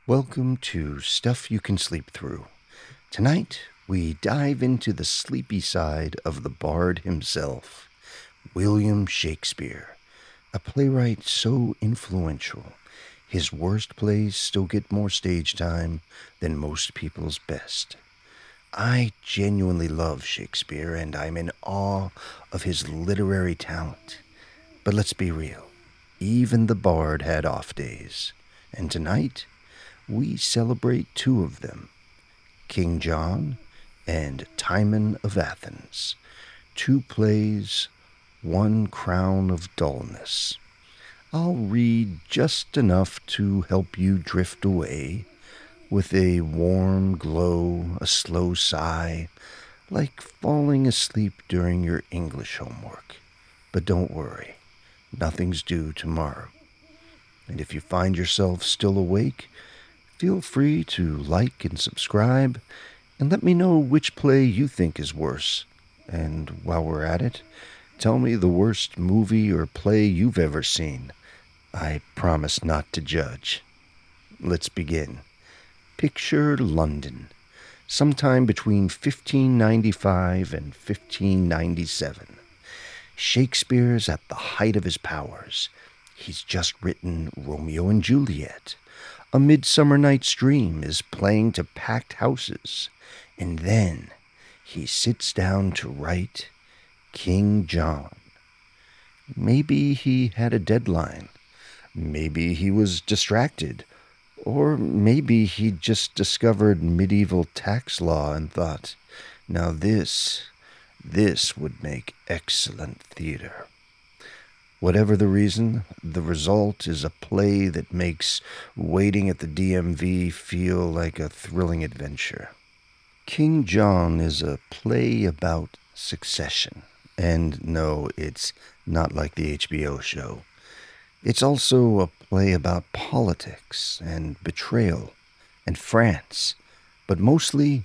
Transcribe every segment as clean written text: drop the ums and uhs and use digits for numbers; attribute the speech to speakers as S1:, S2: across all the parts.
S1: Welcome to Stuff You Can Sleep Through. Tonight, we dive into the sleepy side of the bard himself, William Shakespeare, a playwright so influential, his worst plays still get more stage time than most people's best. I genuinely love Shakespeare, and I'm in awe of his literary talent. But let's be real, even the bard had off days. And tonight, we celebrate two of them, King John and Timon of Athens. Two plays, one crown of dullness. I'll read just enough to help you drift away with a warm glow, a slow sigh, like falling asleep during your English homework. But don't worry, nothing's due tomorrow. And if you find yourself still awake, feel free to like and subscribe, and let me know which play you think is worse. And while we're at it, tell me the worst movie or play you've ever seen. I promise not to judge. Let's begin. Picture London, sometime between 1595 and 1597. Shakespeare's at the height of his powers. He's just written Romeo and Juliet. A Midsummer Night's Dream is playing to packed houses. And then he sits down to write King John. Maybe he had a deadline. Maybe he was distracted. Or maybe he just discovered medieval tax law and thought, now this would make excellent theater. Whatever the reason, the result is a play that makes waiting at the DMV feel like a thrilling adventure. King John is a play about succession. And no, it's not like the HBO show. It's also a play about politics and betrayal and France. But mostly,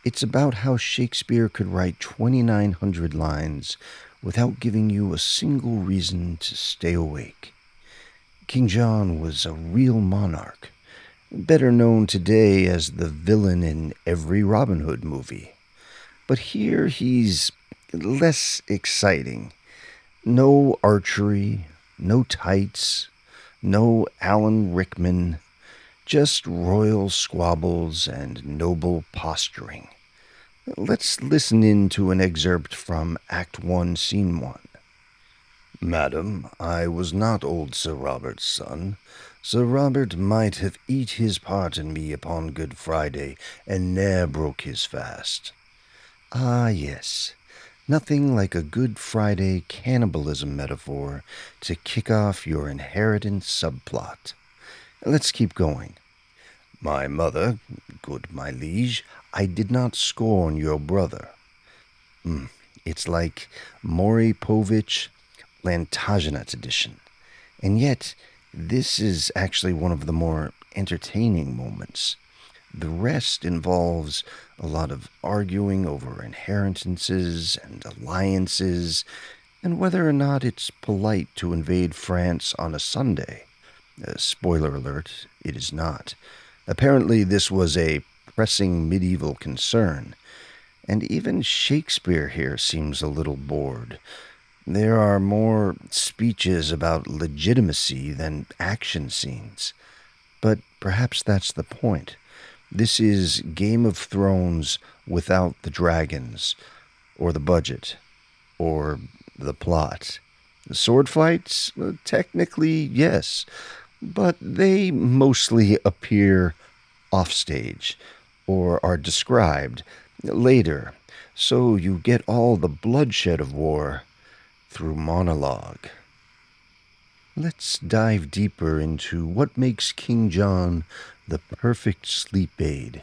S1: it's about how Shakespeare could write 2,900 lines without giving you a single reason to stay awake. King John was a real monarch, better known today as the villain in every Robin Hood movie. But here he's less exciting. No archery, no tights, no Alan Rickman, just royal squabbles and noble posturing. Let's listen in to an excerpt from Act 1, Scene 1. Madam, I was not old Sir Robert's son. Sir Robert might have eat his part in me upon Good Friday, and ne'er broke his fast. Ah, yes, nothing like a Good Friday cannibalism metaphor to kick off your inheritance subplot. Let's keep going. My mother, good my liege, I did not scorn your brother. It's like Maury Povich Plantagenet edition. And yet, this is actually one of the more entertaining moments. The rest involves a lot of arguing over inheritances and alliances, and whether or not it's polite to invade France on a Sunday. Spoiler alert, it is not. Apparently, this was a pressing medieval concern, and even Shakespeare here seems a little bored. There are more speeches about legitimacy than action scenes. But perhaps that's the point. This is Game of Thrones without the dragons, or the budget, or the plot. Sword fights? Technically, yes, but they mostly appear offstage, or are described later, so you get all the bloodshed of war through monologue. Let's dive deeper into what makes King John the perfect sleep aid.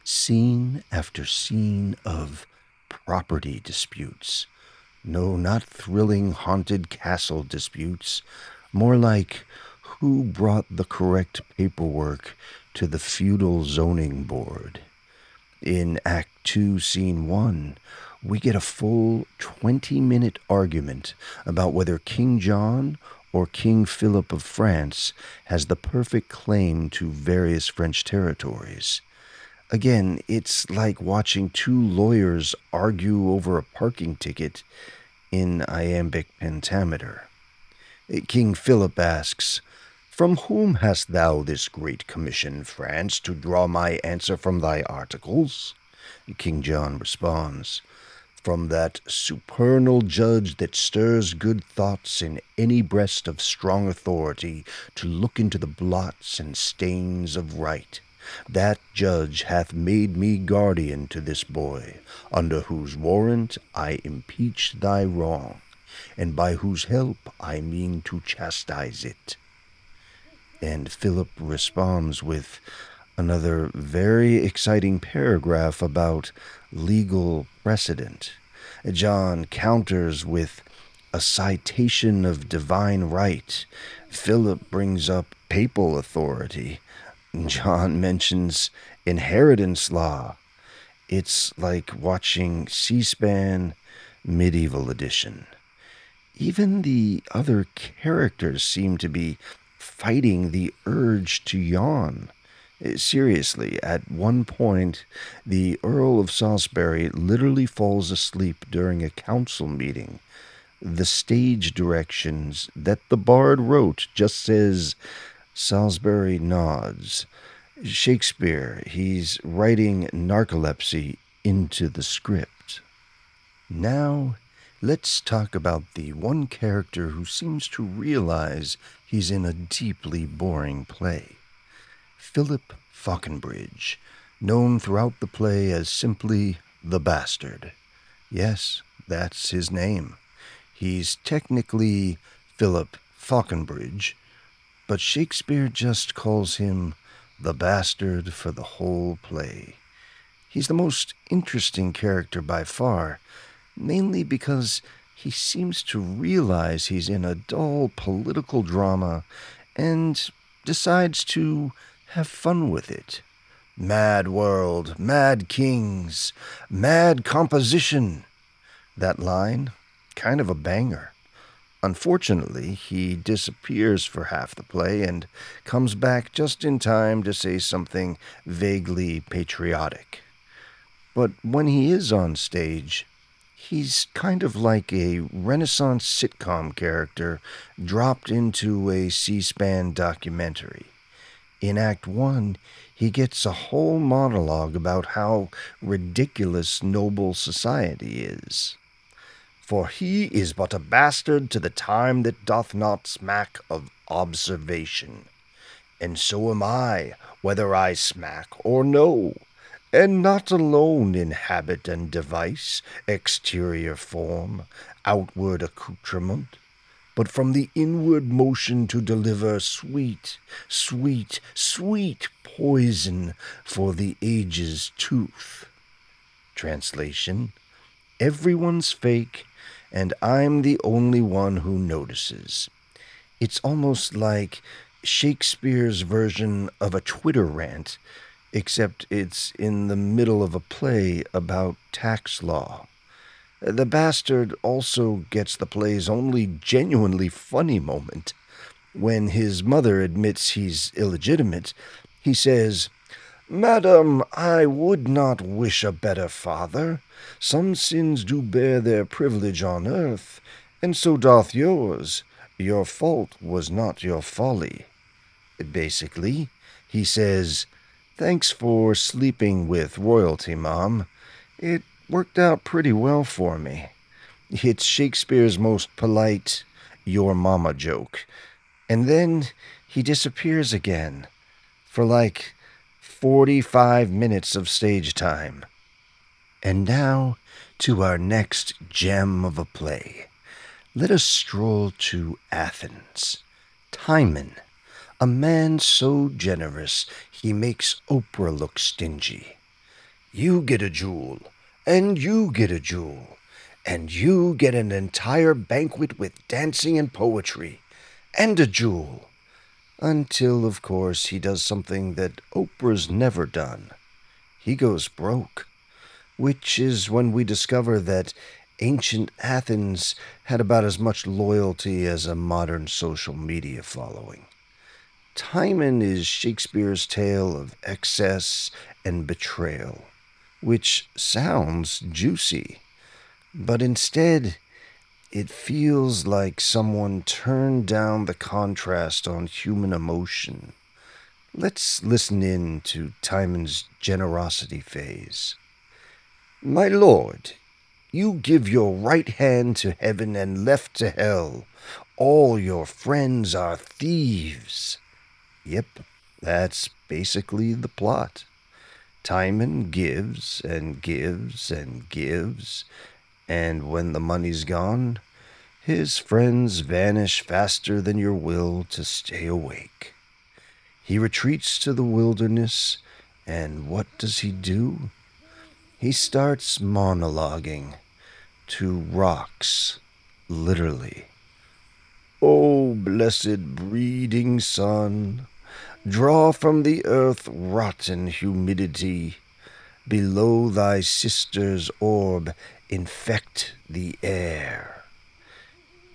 S1: Scene after scene of property disputes. No, not thrilling haunted castle disputes. More like who brought the correct paperwork to the feudal zoning board. In Act 2, Scene 1, we get a full 20-minute argument about whether King John or King Philip of France has the perfect claim to various French territories. Again, it's like watching two lawyers argue over a parking ticket in iambic pentameter. King Philip asks, "From whom hast thou this great commission, France, to draw my answer from thy articles?" King John responds, "From that supernal judge that stirs good thoughts in any breast of strong authority to look into the blots and stains of right. That judge hath made me guardian to this boy, under whose warrant I impeach thy wrong, and by whose help I mean to chastise it." And Philip responds with another very exciting paragraph about legal precedent. John counters with a citation of divine right. Philip brings up papal authority. John mentions inheritance law. It's like watching C-SPAN medieval edition. Even the other characters seem to be fighting the urge to yawn. Seriously, at one point, the Earl of Salisbury literally falls asleep during a council meeting. The stage directions that the bard wrote just says, "Salisbury nods." Shakespeare, he's writing narcolepsy into the script. Now, let's talk about the one character who seems to realize he's in a deeply boring play. Philip Faulconbridge, known throughout the play as simply the Bastard. Yes, that's his name. He's technically Philip Faulconbridge, but Shakespeare just calls him the Bastard for the whole play. He's the most interesting character by far, mainly because he seems to realize he's in a dull political drama and decides to have fun with it. Mad world, mad kings, mad composition. That line, kind of a banger. Unfortunately, he disappears for half the play and comes back just in time to say something vaguely patriotic. But when he is on stage, he's kind of like a Renaissance sitcom character dropped into a C-SPAN documentary. In Act 1, he gets a whole monologue about how ridiculous noble society is. "For he is but a bastard to the time that doth not smack of observation. And so am I, whether I smack or no, and not alone in habit and device, exterior form, outward accoutrement, but from the inward motion to deliver sweet, sweet, sweet poison for the age's tooth." Translation: everyone's fake, and I'm the only one who notices. It's almost like Shakespeare's version of a Twitter rant, except it's in the middle of a play about tax law. The Bastard also gets the play's only genuinely funny moment. When his mother admits he's illegitimate, he says, "Madam, I would not wish a better father. Some sins do bear their privilege on earth, and so doth yours. Your fault was not your folly." Basically, he says, "Thanks for sleeping with royalty, Mom. It worked out pretty well for me." It's Shakespeare's most polite "your mama" joke. And then he disappears again for like 45 minutes of stage time. And now to our next gem of a play. Let us stroll to Athens. Timon, a man so generous he makes Oprah look stingy. "You get a jewel, and you get a jewel, and you get an entire banquet with dancing and poetry, and a jewel." Until, of course, he does something that Oprah's never done. He goes broke, which is when we discover that Ancient Athens had about as much loyalty as a modern social media following. Timon is Shakespeare's tale of excess and betrayal, which sounds juicy, but instead it feels like someone turned down the contrast on human emotion. Let's listen in to Timon's generosity phase. My lord, you give your right hand to heaven and left to hell. All your friends are thieves. Yep, that's basically the plot. Timon gives and gives and gives, and when the money's gone, his friends vanish faster than your will to stay awake. He retreats to the wilderness, and what does he do? He starts monologuing to rocks, literally. O blessed breeding sun, draw from the earth rotten humidity. Below thy sister's orb, infect the air.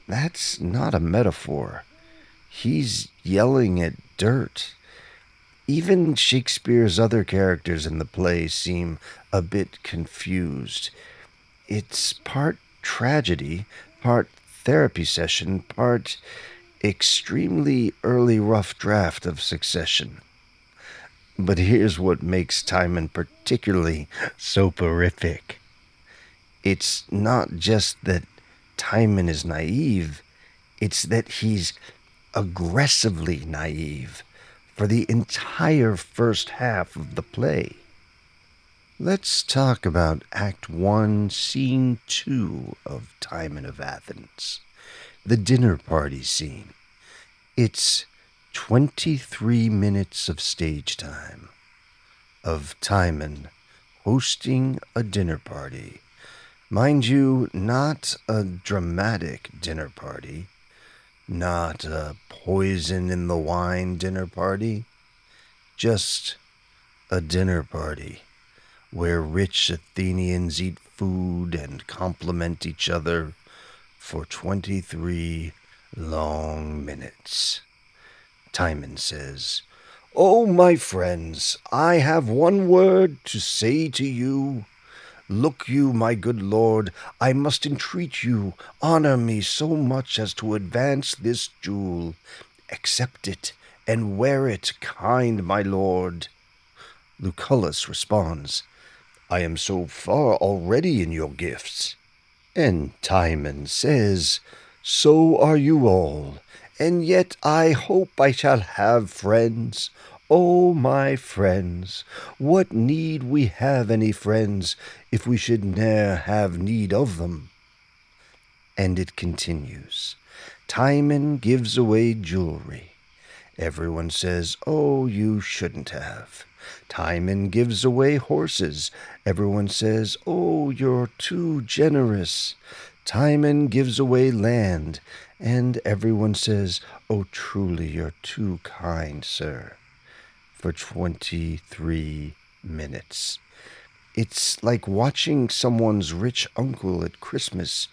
S1: That's not a metaphor. He's yelling at dirt. Even Shakespeare's other characters in the play seem a bit confused. It's part tragedy, part therapy session, part extremely early rough draft of Succession. But here's what makes Timon particularly soporific. It's not just that Timon is naive, it's that he's aggressively naive for the entire first half of the play. Let's talk about Act 1, Scene 2 of Timon of Athens, the dinner party scene. It's 23 minutes of stage time of Timon hosting a dinner party. Mind you, not a dramatic dinner party, not a poison in the wine dinner party, just a dinner party where rich Athenians eat food and compliment each other for 23 long minutes. Timon says, "Oh, my friends, I have one word to say to you. Look you, my good lord, I must entreat you, honor me so much as to advance this jewel. Accept it, and wear it, kind my lord." Lucullus responds, "I am so far already in your gifts." And Timon says, "So are you all, and yet I hope I shall have friends. Oh, my friends, what need we have any friends, if we should ne'er have need of them?" And it continues. Timon gives away jewelry. Everyone says, "Oh, you shouldn't have." Timon gives away horses. Everyone says, "Oh, you're too generous." Timon gives away land, and everyone says, "Oh, truly, you're too kind, sir." For 23 minutes. It's like watching someone's rich uncle at Christmas.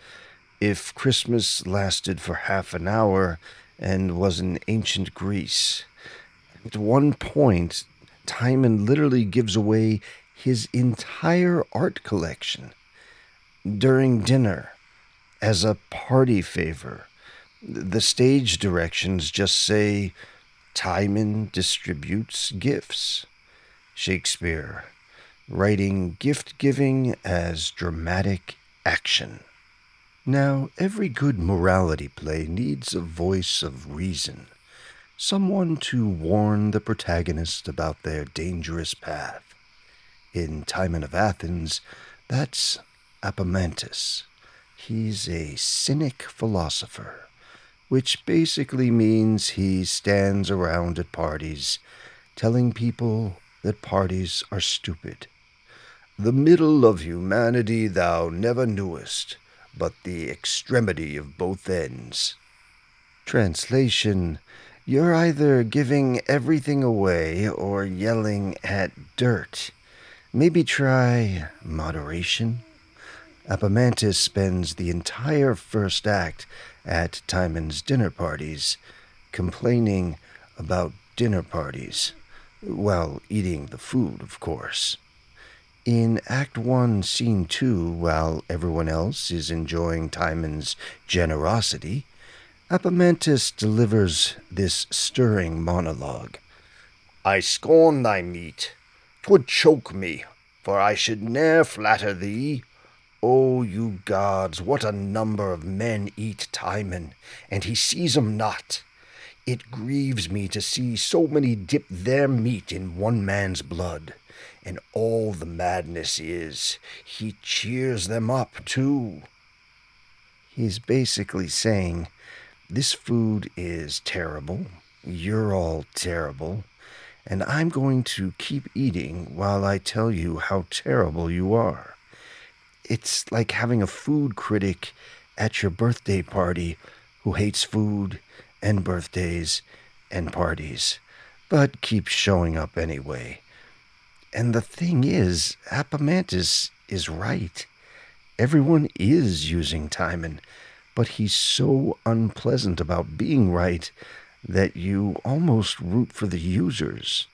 S1: If Christmas lasted for half an hour and was in ancient Greece. At one point, Timon literally gives away his entire art collection during dinner as a party favor. The stage directions just say, Timon distributes gifts. Shakespeare, writing gift-giving as dramatic action. Now, every good morality play needs a voice of reason, someone to warn the protagonist about their dangerous path. In Timon of Athens, that's Apomantus. He's a cynic philosopher, which basically means he stands around at parties telling people that parties are stupid. The middle of humanity thou never knewest, but the extremity of both ends. Translation: you're either giving everything away or yelling at dirt. Maybe try moderation. Epamantis spends the entire first act at Timon's dinner parties, complaining about dinner parties, while eating the food, of course. In Act 1, Scene 2, while everyone else is enjoying Timon's generosity, Epamantis delivers this stirring monologue. I scorn thy meat. 'Twould choke me, for I should ne'er flatter thee. O you gods, what a number of men eat Timon, and he sees 'em not. It grieves me to see so many dip their meat in one man's blood, and all the madness is, he cheers them up too. He's basically saying, this food is terrible, you're all terrible, and I'm going to keep eating while I tell you how terrible you are. It's like having a food critic at your birthday party who hates food and birthdays and parties, but keeps showing up anyway. And the thing is, Epamantis is right. Everyone is using Timon, but he's so unpleasant about being right that you almost root for the users.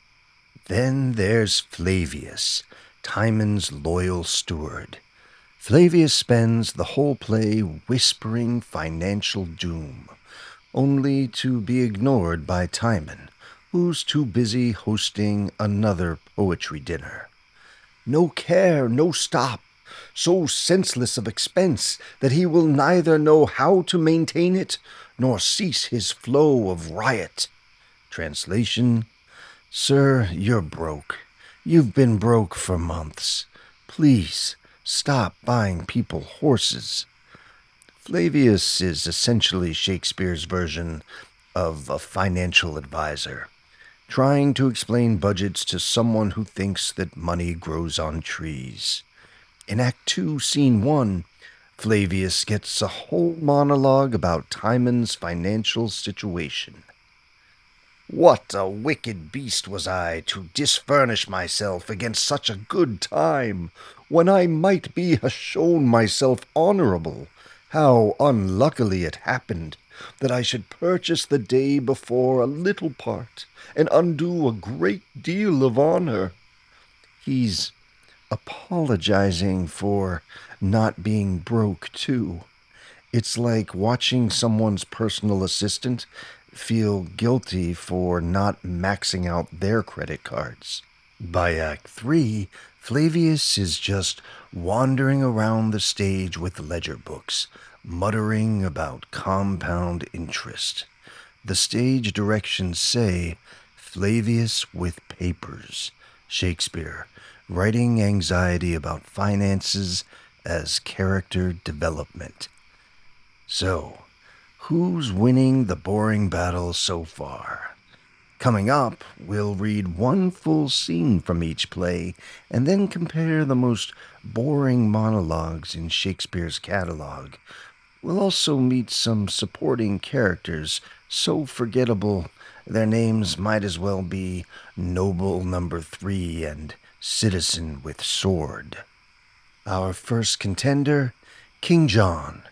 S1: Then there's Flavius, Timon's loyal steward. Flavius spends the whole play whispering financial doom, only to be ignored by Timon, who's too busy hosting another poetry dinner. No care, no stop, so senseless of expense that he will neither know how to maintain it nor cease his flow of riot. Translation, Sir, you're broke. You've been broke for months. Please, stop buying people horses. Flavius is essentially Shakespeare's version of a financial advisor, trying to explain budgets to someone who thinks that money grows on trees. In Act 2, Scene 1, Flavius gets a whole monologue about Timon's financial situation. What a wicked beast was I to disfurnish myself against such a good time, when I might be ha' shown myself honourable. How unluckily it happened that I should purchase the day before a little part, and undo a great deal of honour. He's apologizing for not being broke, too. It's like watching someone's personal assistant feel guilty for not maxing out their credit cards. By Act 3, Flavius is just wandering around the stage with ledger books, muttering about compound interest. The stage directions say, Flavius with papers. Shakespeare, writing anxiety about finances as character development. So, who's winning the boring battle so far? Coming up, we'll read one full scene from each play and then compare the most boring monologues in Shakespeare's catalog. We'll also meet some supporting characters so forgettable their names might as well be Noble Number 3 and Citizen with Sword. Our first contender, King John.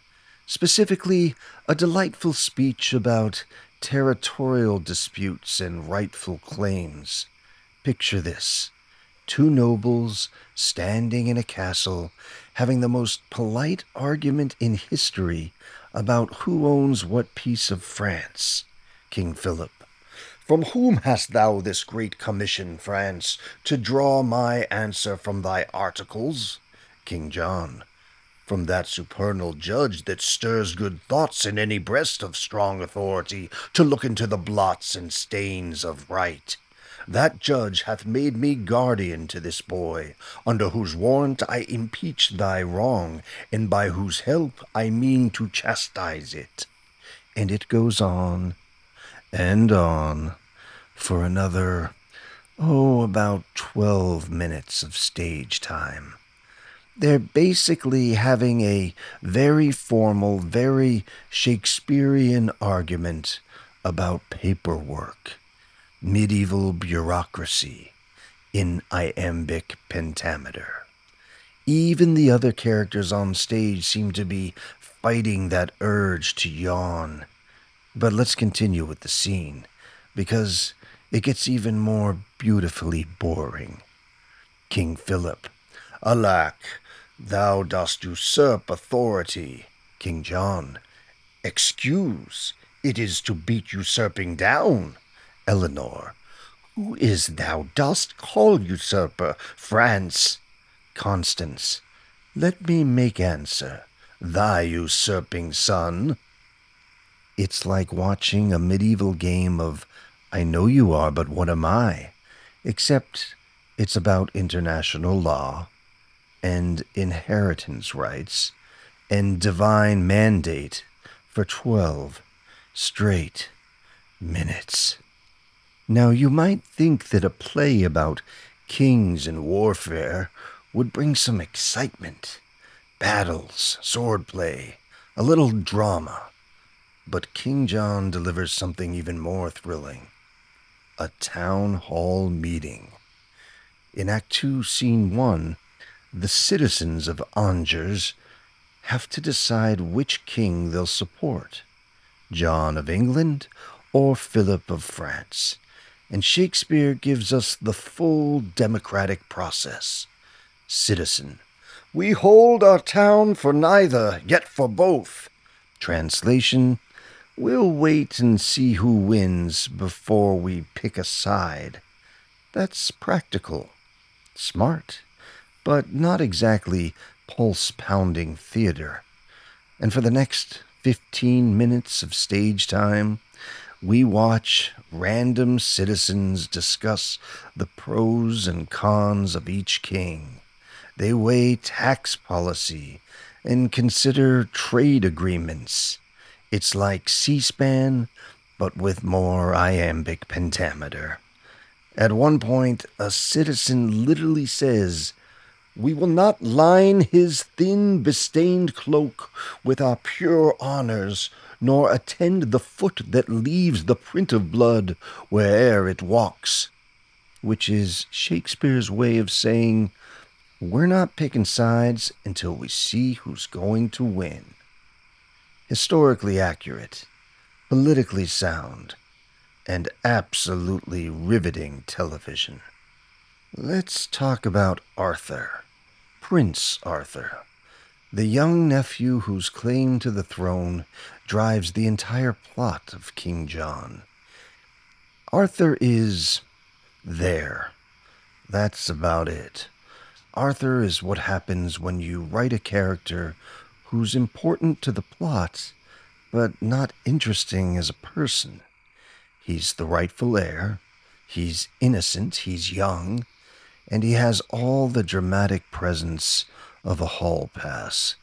S1: Specifically, a delightful speech about territorial disputes and rightful claims. Picture this. Two nobles standing in a castle having the most polite argument in history about who owns what piece of France. King Philip. From whom hast thou this great commission, France, to draw my answer from thy articles? King John. From that supernal judge that stirs good thoughts in any breast of strong authority to look into the blots and stains of right. That judge hath made me guardian to this boy, under whose warrant I impeach thy wrong, and by whose help I mean to chastise it. And it goes on, and on, for another, about 12 minutes of stage time. They're basically having a very formal, very Shakespearean argument about paperwork, medieval bureaucracy, in iambic pentameter. Even the other characters on stage seem to be fighting that urge to yawn. But let's continue with the scene, because it gets even more beautifully boring. King Philip. Alack, thou dost usurp authority. King John. Excuse, it is to beat usurping down. Eleanor. Who is thou dost call usurper? France. Constance. Let me make answer. Thy usurping son. It's like watching a medieval game of I know you are, but what am I? Except it's about international law and inheritance rights and divine mandate for 12 straight minutes. Now, you might think that a play about kings and warfare would bring some excitement, battles, swordplay, a little drama. But King John delivers something even more thrilling: a town hall meeting. In Act 2, Scene 1, the citizens of Angers have to decide which king they'll support: John of England or Philip of France. And Shakespeare gives us the full democratic process. Citizen. We hold our town for neither, yet for both. Translation. We'll wait and see who wins before we pick a side. That's practical, smart, but not exactly pulse-pounding theater. And for the next 15 minutes of stage time, we watch random citizens discuss the pros and cons of each king. They weigh tax policy and consider trade agreements. It's like C-SPAN, but with more iambic pentameter. At one point, a citizen literally says, "We will not line his thin, bestained cloak with our pure honors, nor attend the foot that leaves the print of blood where'er it walks," which is Shakespeare's way of saying, we're not picking sides until we see who's going to win. Historically accurate, politically sound, and absolutely riveting television. Let's talk about Arthur, Prince Arthur, the young nephew whose claim to the throne drives the entire plot of King John. Arthur is there. That's about it. Arthur is what happens when you write a character who's important to the plot, but not interesting as a person. He's the rightful heir, he's innocent, he's young, and he has all the dramatic presence of a hall pass.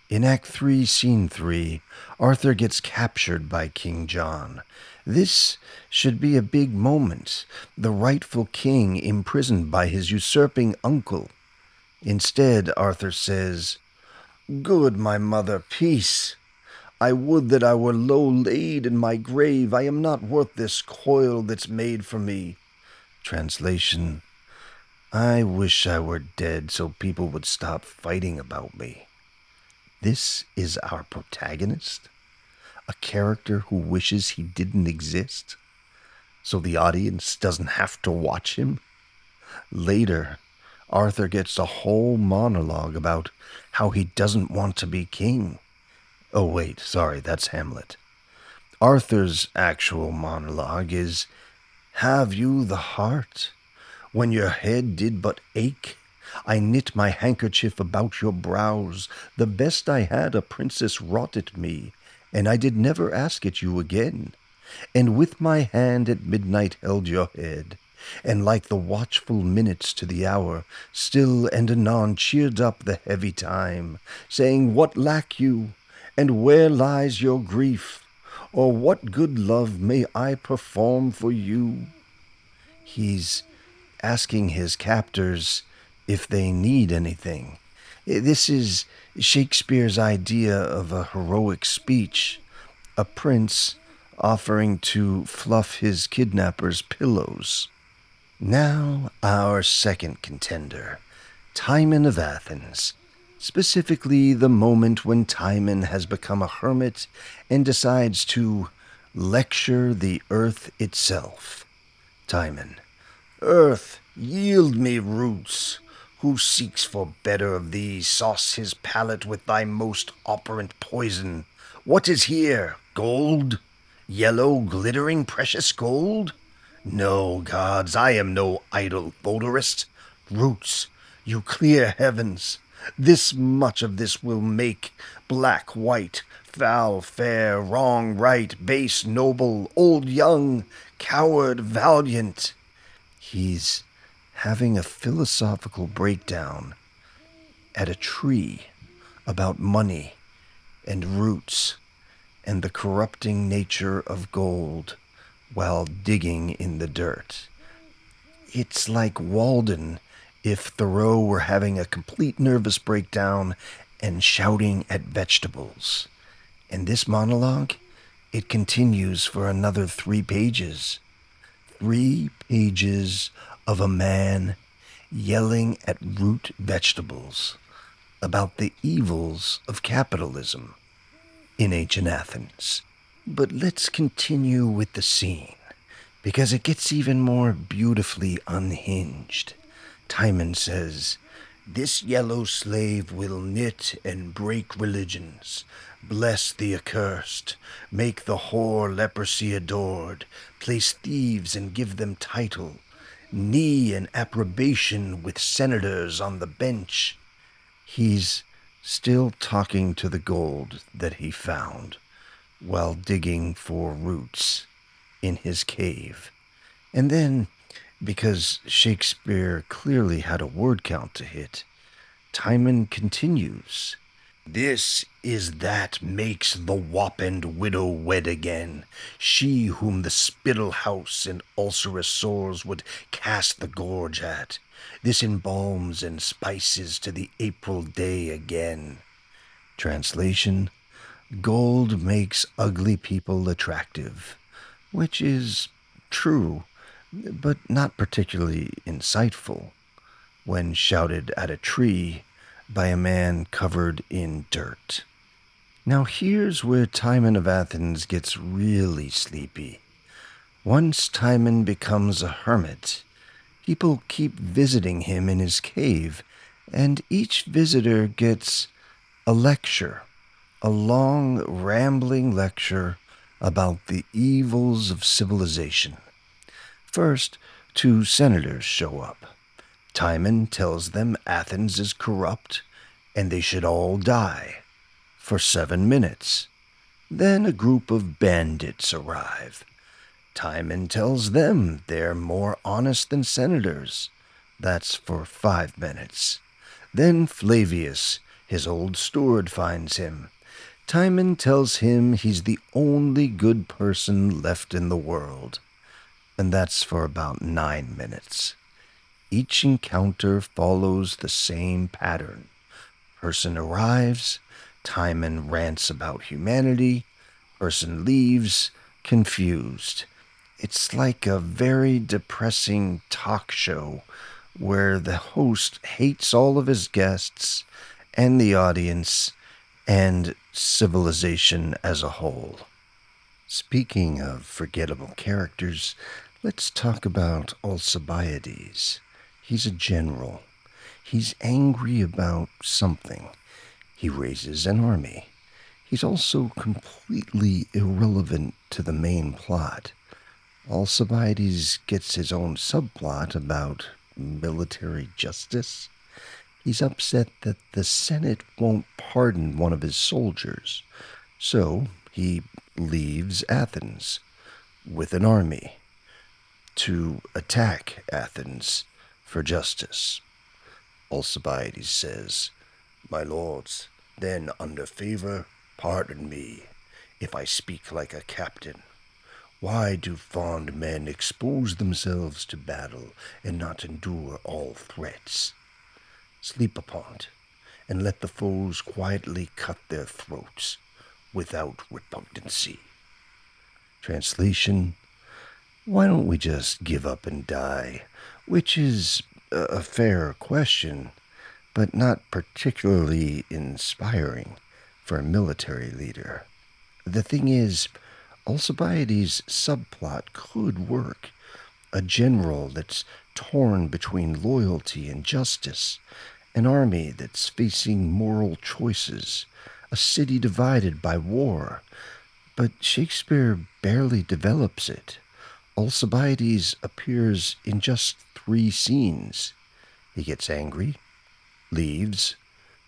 S1: In Act 3, Scene 3, Arthur gets captured by King John. This should be a big moment, the rightful king imprisoned by his usurping uncle. Instead, Arthur says, "Good my mother, peace. I would that I were low laid in my grave. I am not worth this coil that's made for me." Translation. I wish I were dead so people would stop fighting about me. This is our protagonist, a character who wishes he didn't exist, so the audience doesn't have to watch him. Later, Arthur gets a whole monologue about how he doesn't want to be king. Oh wait, sorry, that's Hamlet. Arthur's actual monologue is, "Have you the heart? When your head did but ache, I knit my handkerchief about your brows. The best I had a princess wrought it me, and I did never ask it you again. And with my hand at midnight held your head, and like the watchful minutes to the hour, still and anon cheered up the heavy time, saying, What lack you? And where lies your grief? Or what good love may I perform for you?" He's asking his captors if they need anything. This is Shakespeare's idea of a heroic speech, a prince offering to fluff his kidnappers' pillows. Now, our second contender, Timon of Athens, specifically the moment when Timon has become a hermit and decides to lecture the earth itself. Timon: Earth, yield me roots. Who seeks for better of thee, sauce his palate with thy most operant poison. What is here? Gold? Yellow, glittering, precious gold? No, gods, I am no idle odorist. Roots, you clear heavens. This much of this will make black white, foul fair, wrong right, base noble, old young, coward valiant. He's having a philosophical breakdown at a tree about money and roots and the corrupting nature of gold while digging in the dirt. It's like Walden if Thoreau were having a complete nervous breakdown and shouting at vegetables. And this monologue, it continues for another 3 pages. 3 pages of a man yelling at root vegetables about the evils of capitalism in ancient Athens. But let's continue with the scene, because it gets even more beautifully unhinged. Timon says, "This yellow slave will knit and break religions, bless the accursed, make the whore leprosy adored, place thieves and give them title, knee and approbation with senators on the bench." He's still talking to the gold that he found while digging for roots in his cave. And then, because Shakespeare clearly had a word count to hit, Timon continues. "This is that makes the whopped widow wed again, she whom the spittle house and ulcerous sores would cast the gorge at. This embalms and spices to the April day again." Translation: Gold makes ugly people attractive, which is true, but not particularly insightful when shouted at a tree by a man covered in dirt. Now here's where Timon of Athens gets really sleepy. Once Timon becomes a hermit, people keep visiting him in his cave, and each visitor gets a lecture, a long, rambling lecture about the evils of civilization. First, 2 senators show up. Timon tells them Athens is corrupt and they should all die for 7 minutes. Then a group of bandits arrive. Timon tells them they're more honest than senators. That's for 5 minutes. Then Flavius, his old steward, finds him. Timon tells him he's the only good person left in the world. And that's for about 9 minutes. Each encounter follows the same pattern. Person arrives, Timon rants about humanity, person leaves, confused. It's like a very depressing talk show where the host hates all of his guests and the audience and civilization as a whole. Speaking of forgettable characters, let's talk about Alcibiades. He's a general. He's angry about something. He raises an army. He's also completely irrelevant to the main plot. Alcibiades gets his own subplot about military justice. He's upset that the Senate won't pardon one of his soldiers, so he leaves Athens with an army to attack Athens for justice. Alcibiades says, "My lords, then under favor, pardon me, if I speak like a captain. Why do fond men expose themselves to battle and not endure all threats? Sleep upon't, and let the foes quietly cut their throats without repugnancy." Translation: why don't we just give up and die? Which is a fair question, but not particularly inspiring for a military leader. The thing is, Alcibiades' subplot could work. A general that's torn between loyalty and justice, an army that's facing moral choices, a city divided by war. But Shakespeare barely develops it. Alcibiades appears in just 3 scenes. He gets angry, leaves,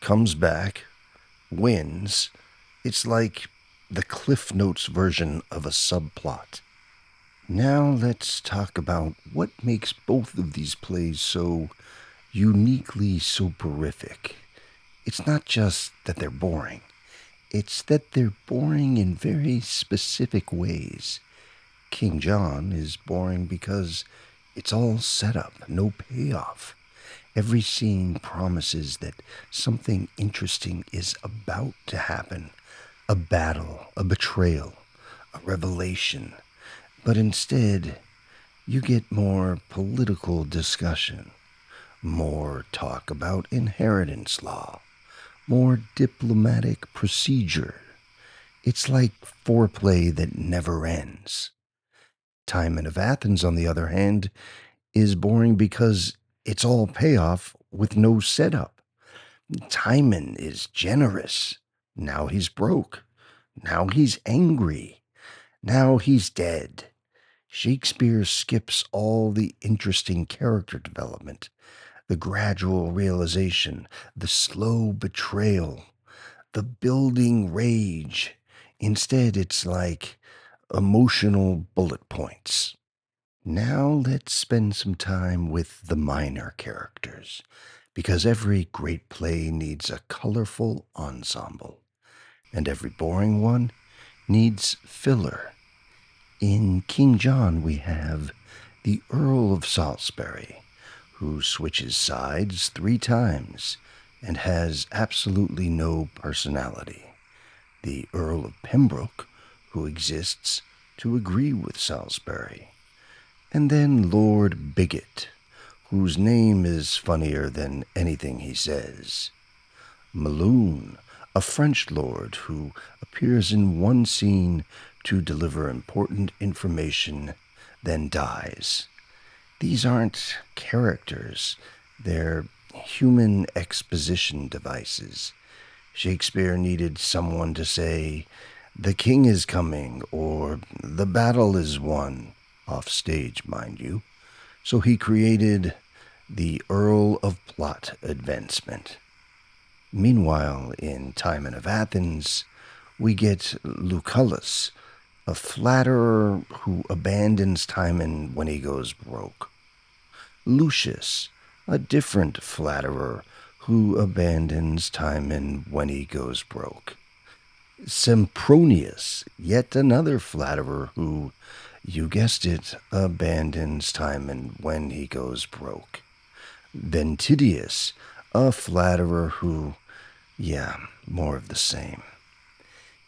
S1: comes back, wins. It's like the Cliff Notes version of a subplot. Now let's talk about what makes both of these plays so uniquely soporific. It's not just that they're boring. It's that they're boring in very specific ways. King John is boring because it's all set up, no payoff. Every scene promises that something interesting is about to happen. A battle, a betrayal, a revelation. But instead, you get more political discussion, more talk about inheritance law, more diplomatic procedure. It's like foreplay that never ends. Timon of Athens, on the other hand, is boring because it's all payoff with no setup. Timon is generous. Now he's broke. Now he's angry. Now he's dead. Shakespeare skips all the interesting character development, the gradual realization, the slow betrayal, the building rage. Instead, it's like emotional bullet points. Now let's spend some time with the minor characters, because every great play needs a colorful ensemble, and every boring one needs filler. In King John, we have the Earl of Salisbury, who switches sides 3 times and has absolutely no personality. The Earl of Pembroke, who exists to agree with Salisbury. And then Lord Bigot, whose name is funnier than anything he says. Maloon, a French lord who appears in one scene to deliver important information, then dies. These aren't characters, they're human exposition devices. Shakespeare needed someone to say, "The king is coming," or "The battle is won," off stage, mind you. So he created the Earl of Plot Advancement. Meanwhile, in Timon of Athens, we get Lucullus, a flatterer who abandons Timon when he goes broke. Lucius, a different flatterer who abandons Timon when he goes broke. Sempronius, yet another flatterer who, you guessed it, abandons Timon when he goes broke. Ventidius, a flatterer who, more of the same.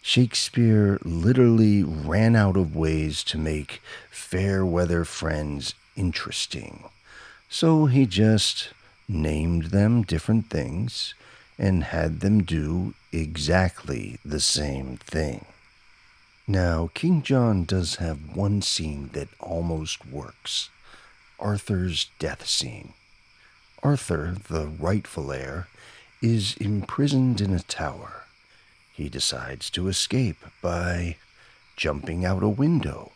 S1: Shakespeare literally ran out of ways to make fair weather friends interesting. So he just named them different things and had them do exactly the same thing. Now, King John does have one scene that almost works. Arthur's death scene. Arthur, the rightful heir, is imprisoned in a tower. He decides to escape by jumping out a window.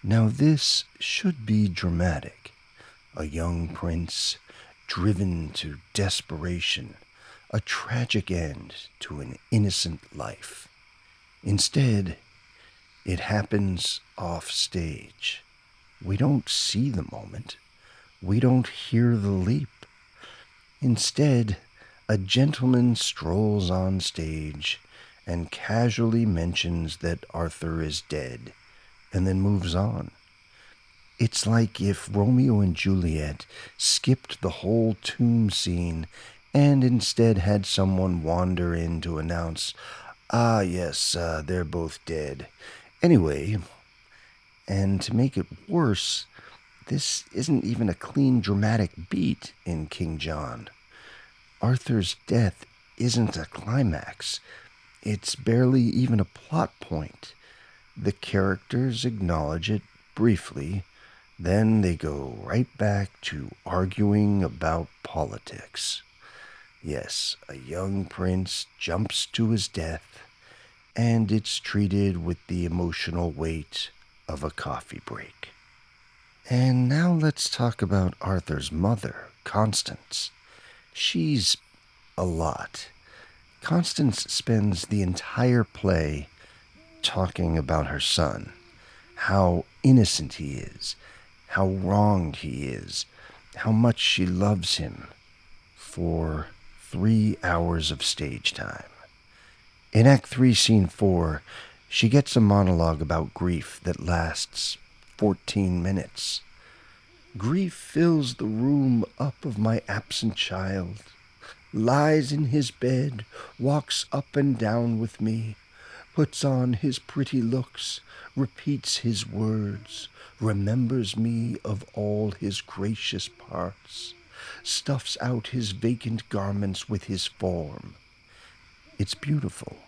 S1: Now this should be dramatic. A young prince driven to desperation, a tragic end to an innocent life. Instead, it happens off stage. We don't see the moment. We don't hear the leap. Instead, a gentleman strolls on stage and casually mentions that Arthur is dead, and then moves on. It's like if Romeo and Juliet skipped the whole tomb scene and instead had someone wander in to announce, yes, they're both dead. Anyway, and to make it worse, this isn't even a clean dramatic beat in King John. Arthur's death isn't a climax. It's barely even a plot point. The characters acknowledge it briefly, then they go right back to arguing about politics. Yes, a young prince jumps to his death, and it's treated with the emotional weight of a coffee break. And now let's talk about Arthur's mother, Constance. She's a lot. Constance spends the entire play talking about her son, how innocent he is, how wronged he is, how much she loves him, for 3 hours of stage time. In Act 3, Scene 4, she gets a monologue about grief that lasts 14 minutes. Grief fills the room up of my absent child, lies in his bed, walks up and down with me, puts on his pretty looks, repeats his words, remembers me of all his gracious parts, stuffs out his vacant garments with his form. It's beautiful.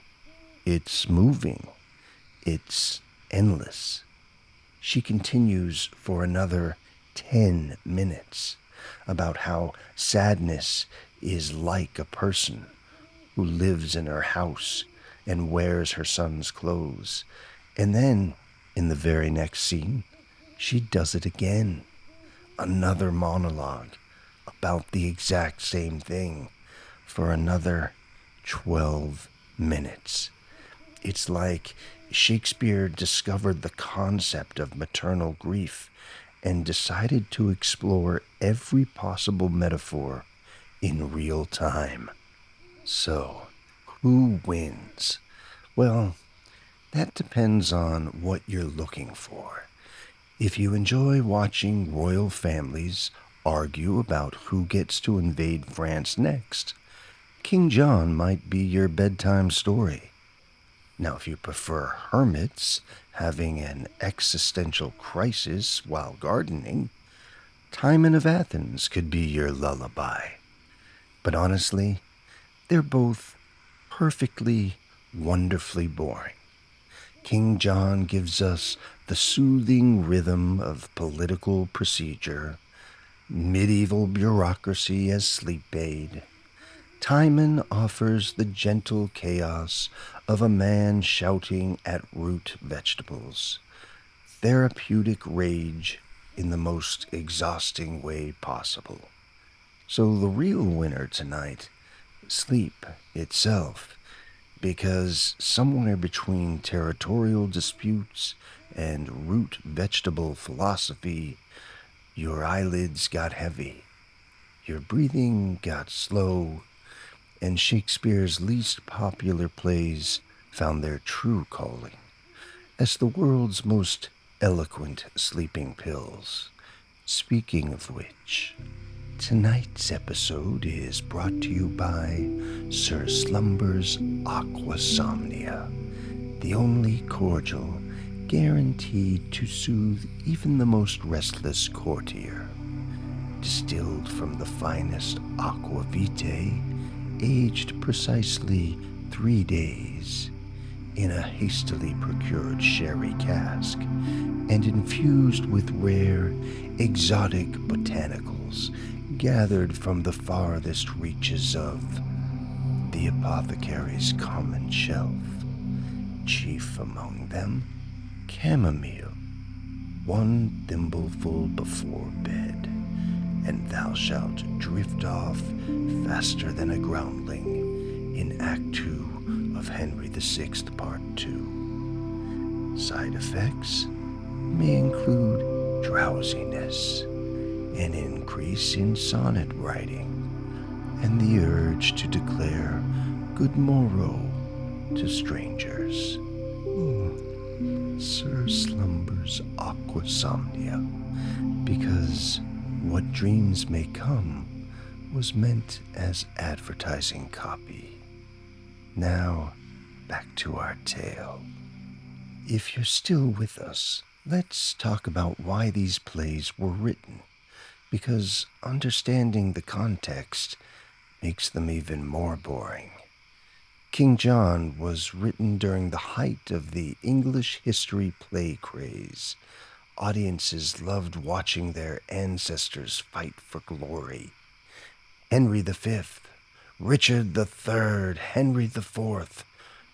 S1: It's moving. It's endless. She continues for another 10 minutes about how sadness is like a person who lives in her house and wears her son's clothes. And then, in the very next scene, she does it again. Another monologue about the exact same thing for another 12 minutes. It's like Shakespeare discovered the concept of maternal grief and decided to explore every possible metaphor in real time. So, who wins? Well, that depends on what you're looking for. If you enjoy watching royal families argue about who gets to invade France next, King John might be your bedtime story. Now, if you prefer hermits having an existential crisis while gardening, Timon of Athens could be your lullaby. But honestly, they're both perfectly, wonderfully boring. King John gives us the soothing rhythm of political procedure, medieval bureaucracy as sleep aid. Timon offers the gentle chaos of a man shouting at root vegetables, therapeutic rage in the most exhausting way possible. So the real winner tonight, sleep itself, because somewhere between territorial disputes and root vegetable philosophy, your eyelids got heavy, your breathing got slow, and Shakespeare's least popular plays found their true calling as the world's most eloquent sleeping pills. Speaking of which, tonight's episode is brought to you by Sir Slumber's Aquasomnia, the only cordial guaranteed to soothe even the most restless courtier. Distilled from the finest aqua vitae, aged precisely 3 days in a hastily procured sherry cask, and infused with rare, exotic botanicals gathered from the farthest reaches of the apothecary's common shelf. Chief among them, chamomile, 1 thimbleful before bed, and thou shalt drift off faster than a groundling in Act 2 of Henry VI, Part 2. Side effects may include drowsiness, an increase in sonnet writing, and the urge to declare good morrow to strangers. Sir Slumber's Aquasomnia, because what dreams may come was meant as advertising copy. Now, back to our tale. If you're still with us, let's talk about why these plays were written, because understanding the context makes them even more boring. King John was written during the height of the English history play craze. Audiences loved watching their ancestors fight for glory. Henry V, Richard III, Henry IV.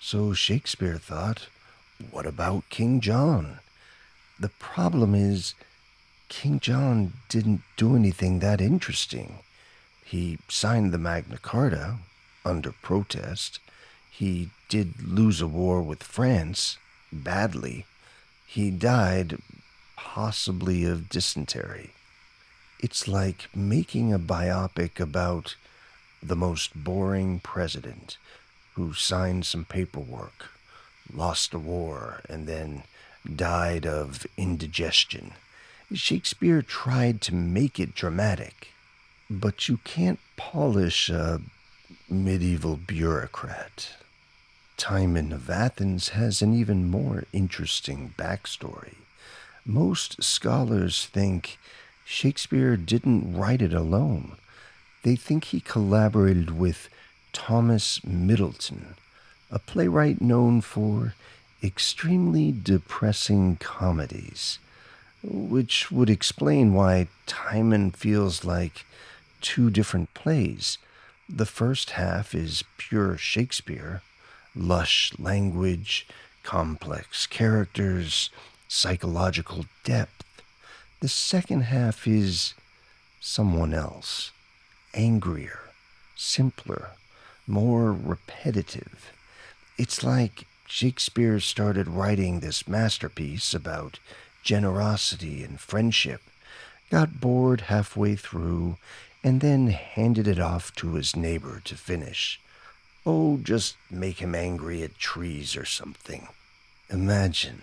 S1: So Shakespeare thought, what about King John? The problem is, King John didn't do anything that interesting. He signed the Magna Carta under protest. He did lose a war with France, badly. He died, possibly of dysentery. It's like making a biopic about the most boring president who signed some paperwork, lost a war, and then died of indigestion. Shakespeare tried to make it dramatic, but you can't polish a medieval bureaucrat. Timon of Athens has an even more interesting backstory. Most scholars think Shakespeare didn't write it alone. They think he collaborated with Thomas Middleton, a playwright known for extremely depressing comedies, which would explain why Timon feels like two different plays. The first half is pure Shakespeare, lush language, complex characters, psychological depth. The second half is someone else, angrier, simpler, more repetitive. It's like Shakespeare started writing this masterpiece about generosity and friendship, got bored halfway through, and then handed it off to his neighbor to finish. Oh, just make him angry at trees or something. Imagine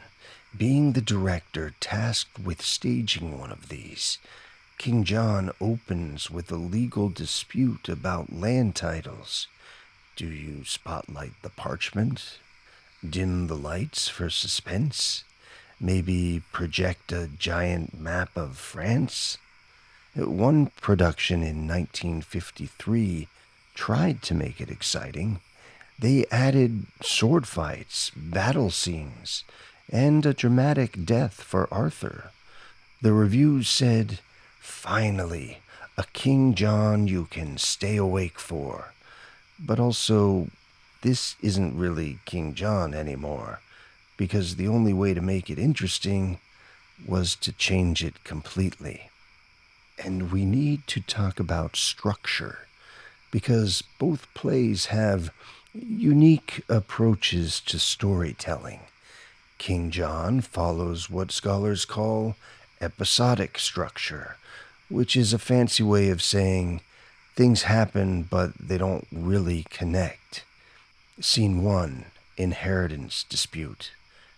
S1: being the director tasked with staging one of these. King John opens with a legal dispute about land titles. Do you spotlight the parchment? Dim the lights for suspense? Maybe project a giant map of France? One production in 1953 tried to make it exciting. They added sword fights, battle scenes, and a dramatic death for Arthur. The reviews said, finally, a King John you can stay awake for. But also, this isn't really King John anymore, because the only way to make it interesting was to change it completely. And we need to talk about structure, because both plays have unique approaches to storytelling. King John follows what scholars call episodic structure, which is a fancy way of saying things happen but they don't really connect. Scene 1, inheritance dispute.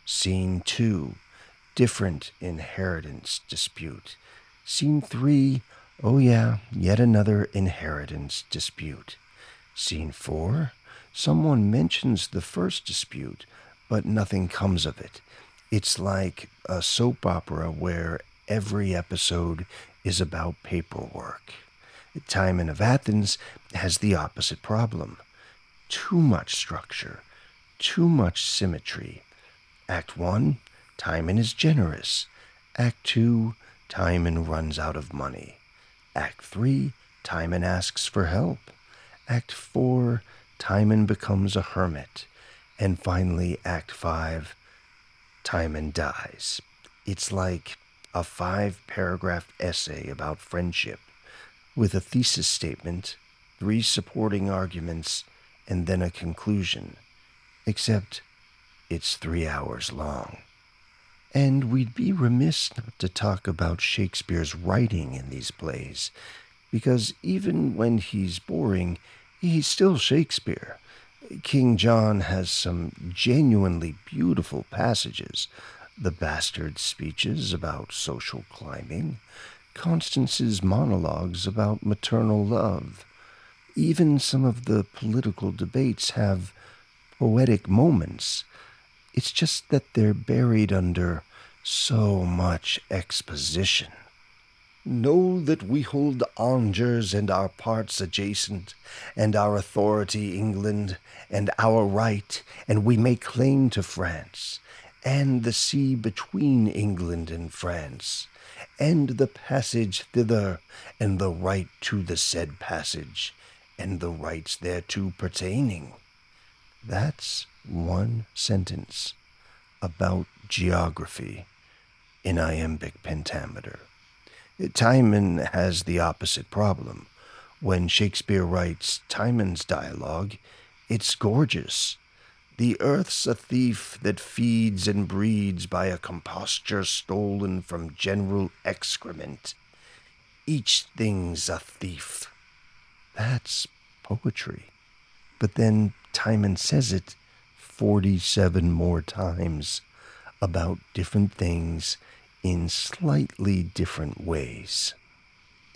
S1: Scene 2, different inheritance dispute. Scene 3, oh yeah, yet another inheritance dispute. Scene 4, someone mentions the first dispute, but nothing comes of it. It's like a soap opera where every episode is about paperwork. Timon of Athens has the opposite problem. Too much structure, too much symmetry. Act 1, Timon is generous. Act 2, Timon runs out of money. Act 3, Timon asks for help. Act 4, Timon becomes a hermit. And finally, Act 5, Timon dies. It's like a 5-paragraph essay about friendship, with a thesis statement, 3 supporting arguments, and then a conclusion. Except it's 3 hours long. And we'd be remiss not to talk about Shakespeare's writing in these plays, because even when he's boring, he's still Shakespeare. King John has some genuinely beautiful passages. The bastard speeches about social climbing, Constance's monologues about maternal love. Even some of the political debates have poetic moments. It's just that they're buried under so much exposition. Know that we hold Angers and our parts adjacent, and our authority England, and our right, and we may claim to France, and the sea between England and France, and the passage thither, and the right to the said passage, and the rights thereto pertaining. That's one sentence about geography in iambic pentameter. Timon has the opposite problem. When Shakespeare writes Timon's dialogue, it's gorgeous. The earth's a thief that feeds and breeds by a composture stolen from general excrement. Each thing's a thief. That's poetry. But then Timon says it 47 more times about different things in slightly different ways.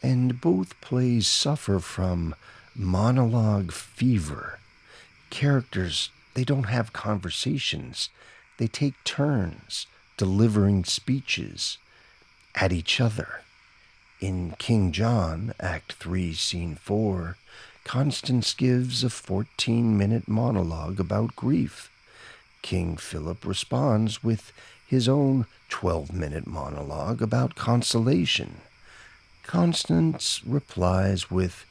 S1: And both plays suffer from monologue fever. Characters, they don't have conversations. They take turns delivering speeches at each other. In King John, Act 3, Scene 4, Constance gives a 14-minute monologue about grief. King Philip responds with his own 12-minute monologue about consolation. Constance replies with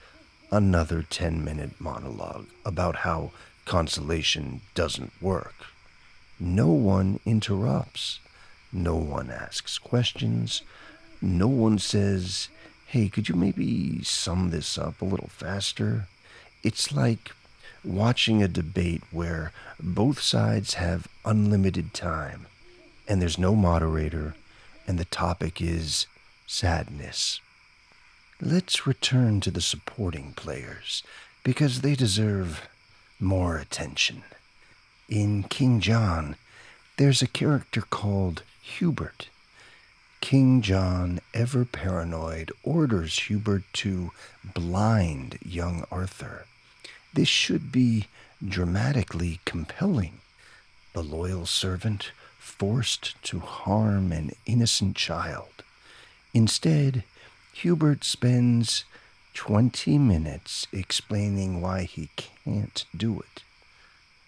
S1: another 10-minute monologue about how consolation doesn't work. No one interrupts. No one asks questions. No one says, hey, could you maybe sum this up a little faster? It's like watching a debate where both sides have unlimited time and there's no moderator and the topic is sadness. Let's return to the supporting players because they deserve more attention. In King John, there's a character called Hubert. King John, ever paranoid, orders Hubert to blind young Arthur. This should be dramatically compelling. The loyal servant forced to harm an innocent child. Instead, Hubert spends 20 minutes explaining why he can't do it.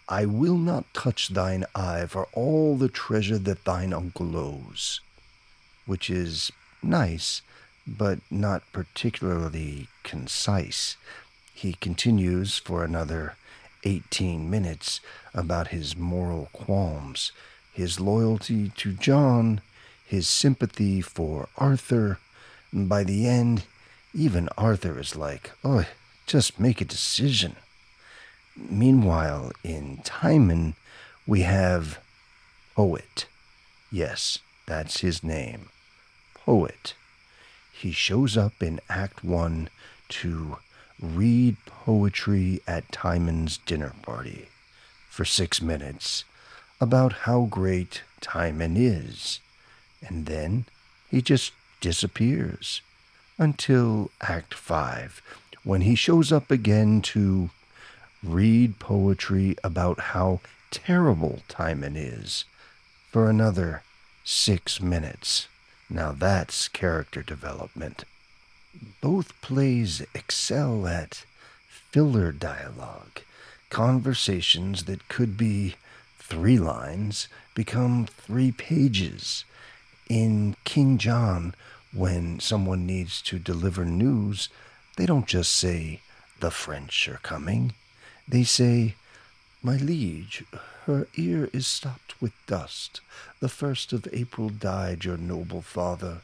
S1: I will not touch thine eye for all the treasure that thine uncle owes. Which is nice, but not particularly concise. He continues for another 18 minutes about his moral qualms, his loyalty to John, his sympathy for Arthur. And by the end, even Arthur is like, oh, just make a decision. Meanwhile, in Timon, we have Poet. Yes, that's his name. Poet. He shows up in Act 1 to read poetry at Timon's dinner party for 6 minutes about how great Timon is. And then he just disappears until Act 5, when he shows up again to read poetry about how terrible Timon is for another 6 minutes. Now that's character development. Both plays excel at filler dialogue. Conversations that could be 3 lines become 3 pages. In King John, when someone needs to deliver news, they don't just say, the French are coming. They say, my liege, her ear is stopped with dust. The 1st of April died your noble father,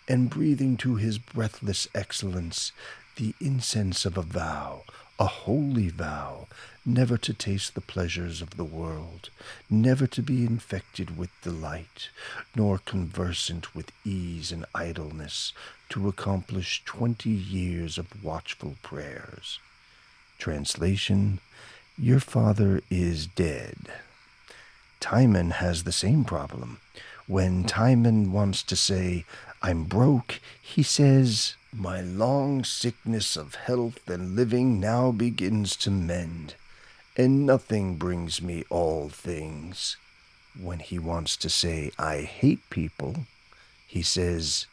S1: and breathing to his breathless excellence the incense of a vow, a holy vow, never to taste the pleasures of the world, never to be infected with delight, nor conversant with ease and idleness, to accomplish 20 years of watchful prayers. Translation: your father is dead. Timon has the same problem. When Timon wants to say, I'm broke, he says, my long sickness of health and living now begins to mend, and nothing brings me all things. When he wants to say, I hate people, he says,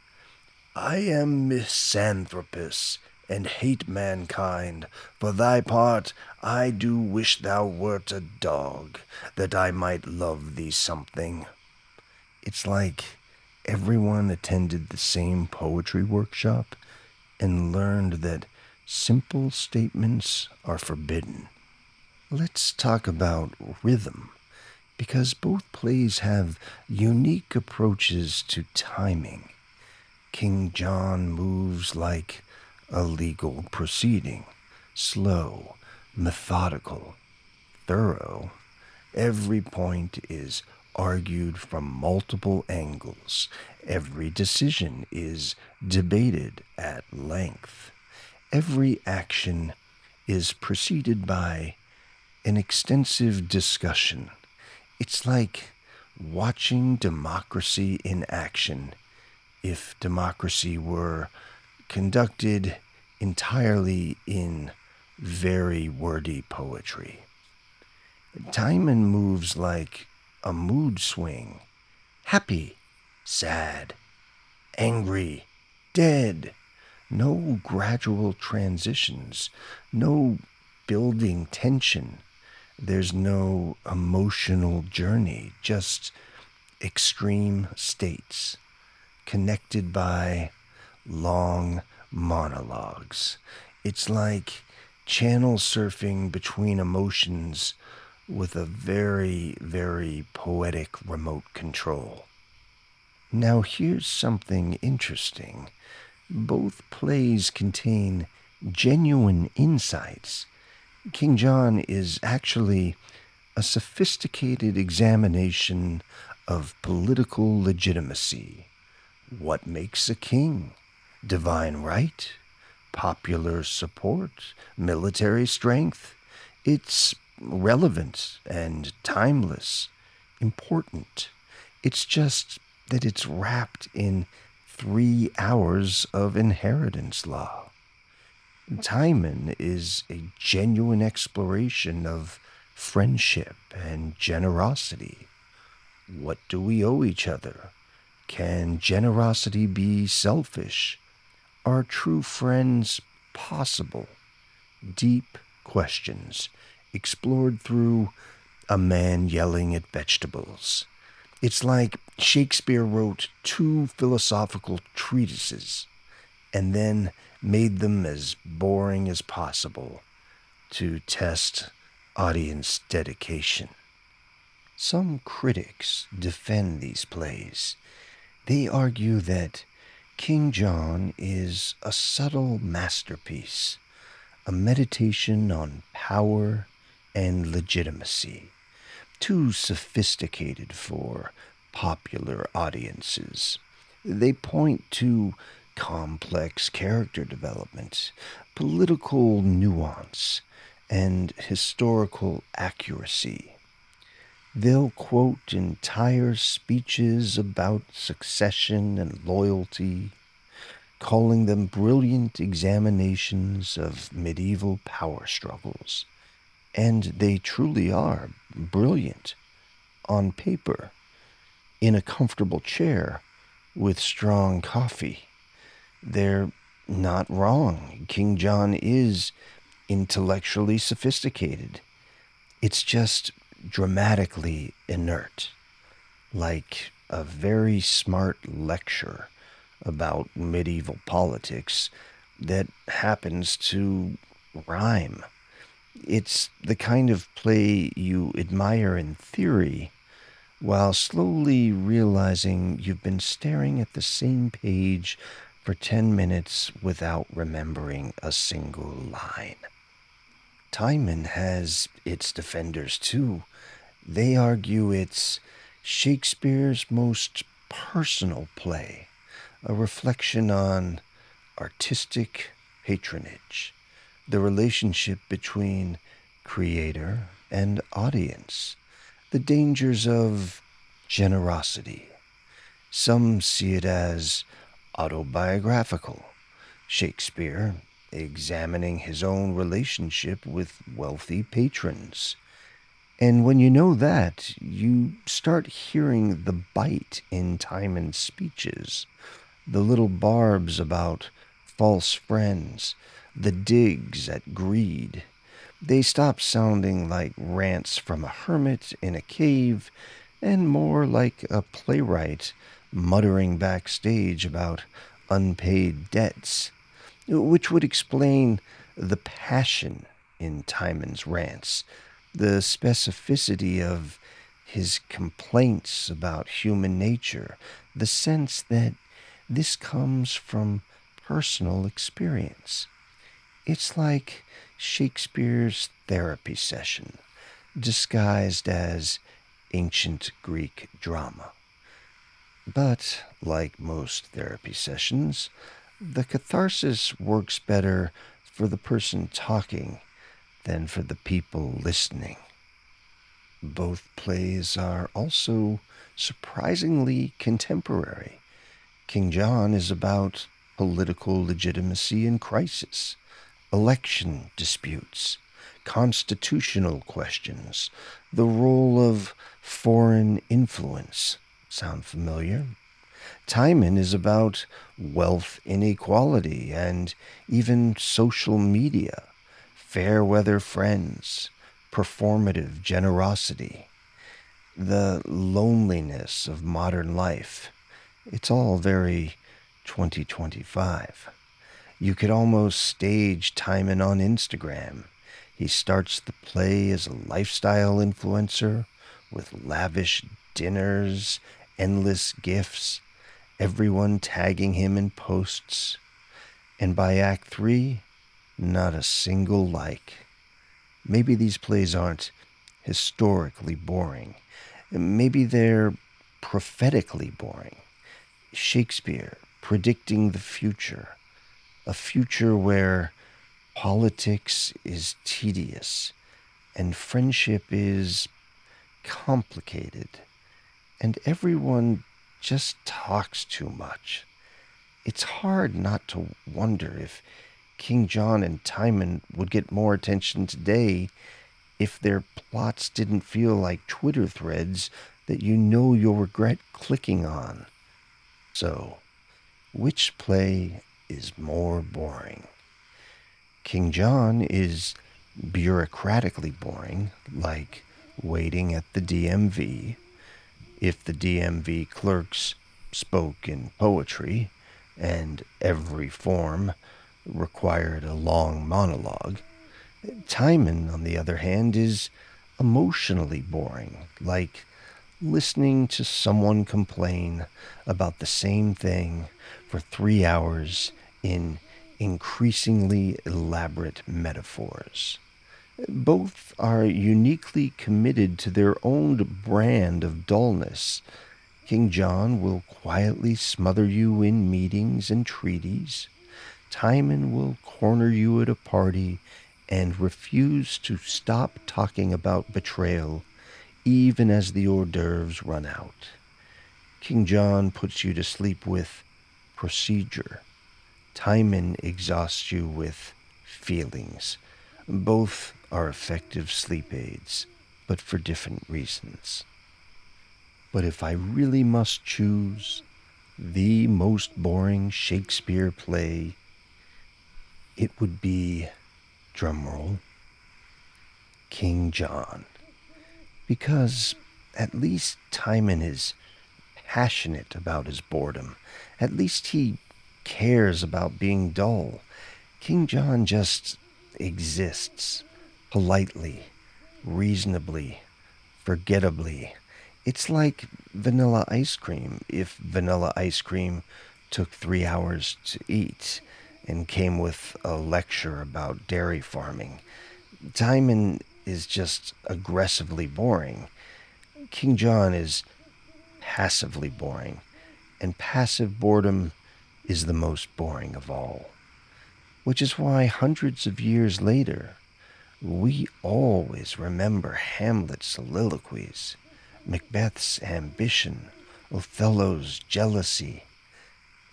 S1: I am misanthropist, and hate mankind. For thy part, I do wish thou wert a dog, that I might love thee something. It's like everyone attended the same poetry workshop and learned that simple statements are forbidden. Let's talk about rhythm, because both plays have unique approaches to timing. King John moves like a legal proceeding, slow, methodical, thorough. Every point is argued from multiple angles. Every decision is debated at length. Every action is preceded by an extensive discussion. It's like watching democracy in action if democracy were conducted entirely in very wordy poetry. Timon moves like a mood swing: happy, sad, angry, dead. No gradual transitions, no building tension. There's no emotional journey, just extreme states connected by long monologues. It's like channel surfing between emotions with a very, very poetic remote control. Now, here's something interesting. Both plays contain genuine insights. King John is actually a sophisticated examination of political legitimacy. What makes a king? Divine right? Popular support? Military strength? It's relevant and timeless, important. It's just that it's wrapped in 3 hours of inheritance law. Timon is a genuine exploration of friendship and generosity. What do we owe each other? Can generosity be selfish? Are true friends possible? Deep questions explored through a man yelling at vegetables. It's like Shakespeare wrote 2 philosophical treatises and then made them as boring as possible to test audience dedication. Some critics defend these plays. They argue that King John is a subtle masterpiece, a meditation on power and legitimacy, too sophisticated for popular audiences. They point to complex character development, political nuance, and historical accuracy. They'll quote entire speeches about succession and loyalty, calling them brilliant examinations of medieval power struggles. And they truly are brilliant on paper, in a comfortable chair with strong coffee. They're not wrong. King John is intellectually sophisticated. It's just dramatically inert, like a very smart lecture about medieval politics that happens to rhyme. It's the kind of play you admire in theory while slowly realizing you've been staring at the same page for 10 minutes without remembering a single line. Timon has its defenders too. They argue it's Shakespeare's most personal play, a reflection on artistic patronage, the relationship between creator and audience, the dangers of generosity. Some see it as autobiographical, Shakespeare examining his own relationship with wealthy patrons. And when you know that, you start hearing the bite in Timon's speeches. The little barbs about false friends, the digs at greed, they stop sounding like rants from a hermit in a cave and more like a playwright muttering backstage about unpaid debts, which would explain the passion in Timon's rants, the specificity of his complaints about human nature, the sense that this comes from personal experience. It's like Shakespeare's therapy session, disguised as ancient Greek drama. But, like most therapy sessions, the catharsis works better for the person talking than for the people listening. Both plays are also surprisingly contemporary. King John is about political legitimacy in crisis, election disputes, constitutional questions, the role of foreign influence. Sound familiar? Timon is about wealth inequality and even social media, fair weather friends, performative generosity, the loneliness of modern life. It's all very 2025. You could almost stage Timon on Instagram. He starts the play as a lifestyle influencer with lavish dinners, endless gifts, everyone tagging him in posts. And by Act 3, not a single like. Maybe these plays aren't historically boring. Maybe they're prophetically boring. Shakespeare predicting the future, a future where politics is tedious and friendship is complicated and everyone just talks too much. It's hard not to wonder if King John and Timon would get more attention today if their plots didn't feel like Twitter threads that you know you'll regret clicking on. So, which play is more boring? King John is bureaucratically boring, like waiting at the DMV. If the DMV clerks spoke in poetry and every form required a long monologue. Timon, on the other hand, is emotionally boring, like listening to someone complain about the same thing for 3 hours in increasingly elaborate metaphors. Both are uniquely committed to their own brand of dullness. King John will quietly smother you in meetings and treaties. Timon will corner you at a party and refuse to stop talking about betrayal even as the hors d'oeuvres run out. King John puts you to sleep with procedure. Timon exhausts you with feelings. Both are effective sleep aids, but for different reasons. But if I really must choose the most boring Shakespeare play, it would be, drumroll, King John. Because at least Timon is passionate about his boredom. At least he cares about being dull. King John just exists, politely, reasonably, forgettably. It's like vanilla ice cream if vanilla ice cream took 3 hours to eat and came with a lecture about dairy farming. Timon is just aggressively boring. King John is passively boring, and passive boredom is the most boring of all. Which is why hundreds of years later, we always remember Hamlet's soliloquies, Macbeth's ambition, Othello's jealousy.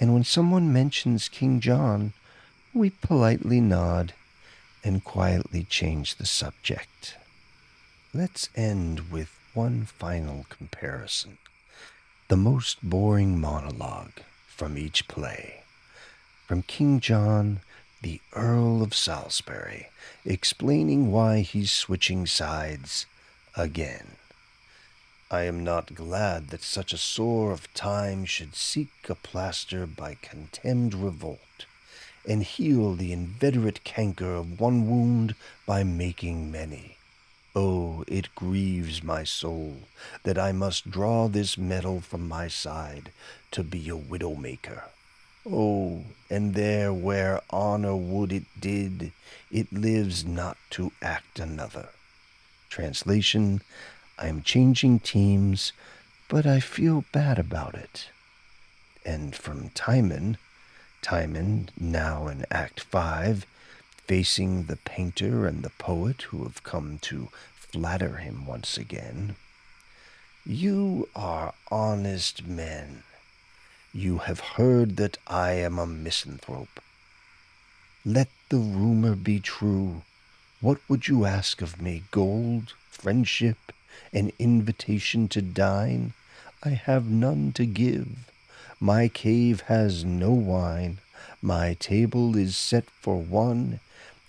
S1: And when someone mentions King John, we politely nod and quietly change the subject. Let's end with one final comparison. The most boring monologue from each play. From King John, the Earl of Salisbury, explaining why he's switching sides again. I am not glad that such a sore of time should seek a plaster by contemned revolt, and heal the inveterate canker of one wound by making many. Oh, it grieves my soul that I must draw this metal from my side to be a widow-maker. Oh, and there where honor would it did, it lives not to act another. Translation, I am changing teams, but I feel bad about it. And from Timon, now in Act 5, facing the painter and the poet who have come to flatter him once again. You are honest men. You have heard that I am a misanthrope. Let the rumor be true. What would you ask of me? Gold, friendship, an invitation to dine? I have none to give. My cave has no wine. My table is set for one,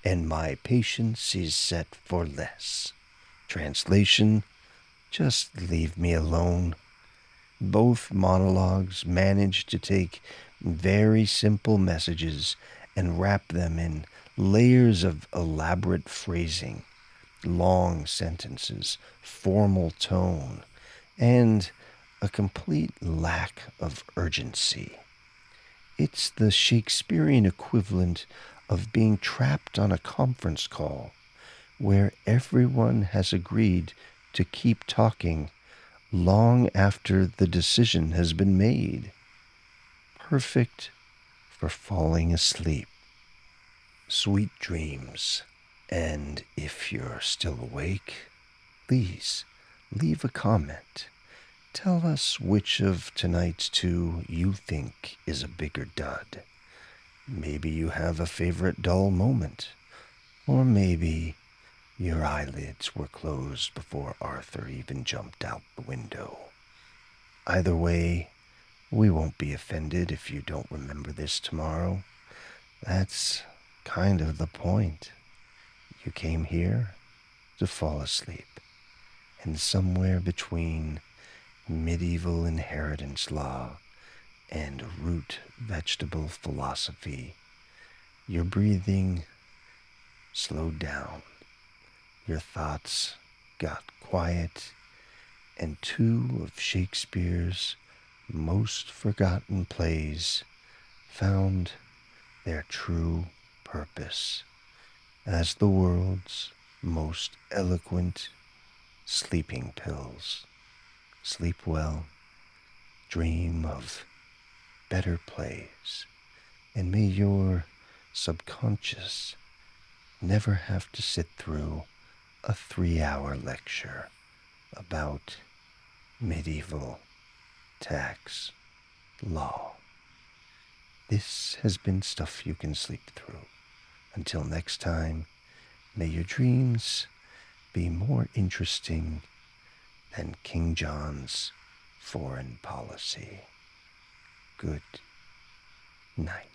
S1: and my patience is set for less. Translation, just leave me alone. Both monologues manage to take very simple messages and wrap them in layers of elaborate phrasing, long sentences, formal tone, and a complete lack of urgency. It's the Shakespearean equivalent of being trapped on a conference call where everyone has agreed to keep talking long after the decision has been made. Perfect for falling asleep. Sweet dreams. And if you're still awake, please leave a comment. Tell us which of tonight's two you think is a bigger dud. Maybe you have a favorite dull moment, or maybe your eyelids were closed before Arthur even jumped out the window. Either way, we won't be offended if you don't remember this tomorrow. That's kind of the point. You came here to fall asleep, and somewhere between medieval inheritance law and root vegetable philosophy, your breathing slowed down, your thoughts got quiet, and two of Shakespeare's most forgotten plays found their true purpose as the world's most eloquent sleeping pills. Sleep well, dream of better plays, and may your subconscious never have to sit through a 3-hour lecture about medieval tax law. This has been Stuff You Can Sleep Through. Until next time, may your dreams be more interesting than King John's foreign policy. Good night.